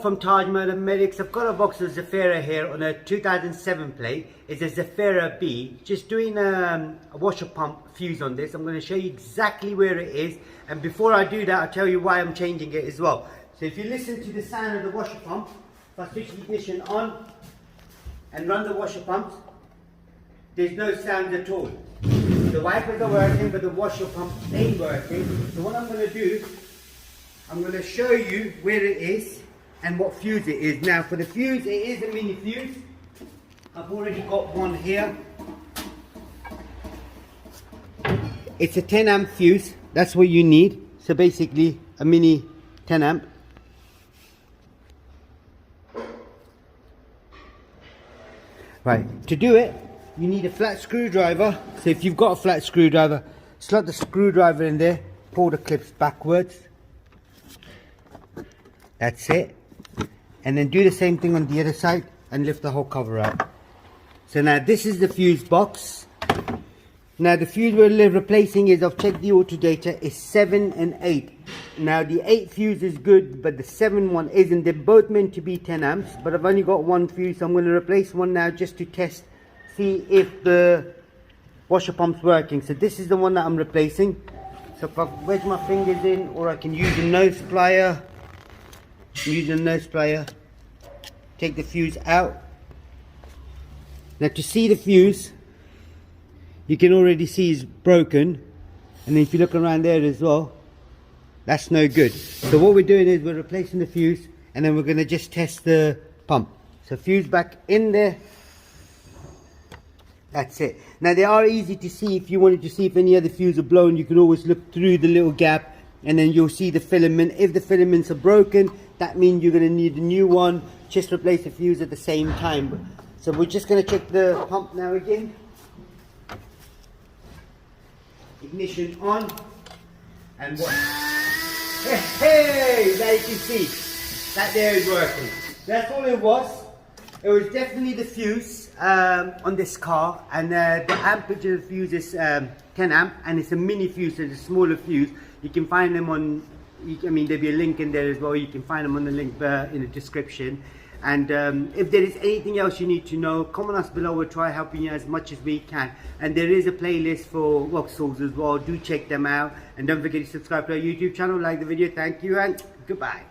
from Tajmotormedics. I've got a Vauxhall Zafira here on a 2007 plate. It's a Zafira B. Just doing a washer pump fuse on this. I'm going to show you exactly where it is. And before I do that, I'll tell you why I'm changing it as well. So if you listen to the sound of the washer pump, if I switch the ignition on and run the washer pumps, there's no sound at all. The wipers are working, but the washer pump ain't working. So what I'm going to do, I'm going to show you where it is and what fuse it is. Now for the fuse, it is a mini fuse. I've already got one here. It's a 10 amp fuse. That's what you need. So basically a mini 10 amp. Right, to do it, you need a flat screwdriver. So if you've got a flat screwdriver, slot the screwdriver in there, pull the clips backwards. That's it. And then do the same thing on the other side and lift the whole cover out. So now this is the fuse box. Now the fuse we're replacing is, I've checked the auto data, is 7 and 8. Now the 8 fuse is good, but the 7 one isn't. They're both meant to be 10 amps, but I've only got one fuse, so I'm going to replace one now just to test, see if the washer pump's working. So this is the one that I'm replacing. So if I wedge my fingers in, or I can use a nose plier, take the fuse out. Now to see the fuse, you can already see it's broken, and then if you look around there as well, that's no good. So what we're doing is we're replacing the fuse, and then we're going to just test the pump. So fuse back in there. That's it. Now they are easy to see. If you wanted to see if any other fuse are blown, you can always look through the little gap, and then you'll see the filament. If the filaments are broken, that means you're going to need a new one. Just replace the fuse at the same time. So we're just going to check the pump now again. Ignition on, and what? Hey, there you can see that there is working. That's all it was. It was definitely the fuse on this car, and the amperage of the fuse is 10 amp, and it's a mini fuse, so it's a smaller fuse. You can find them on, I mean, there'll be a link in there as well. You can find them on the link in the description. And if there is anything else you need to know, comment us below. We'll try helping you as much as we can. And there is a playlist for Vauxhalls as well. Do check them out. And don't forget to subscribe to our YouTube channel, like the video. Thank you and goodbye.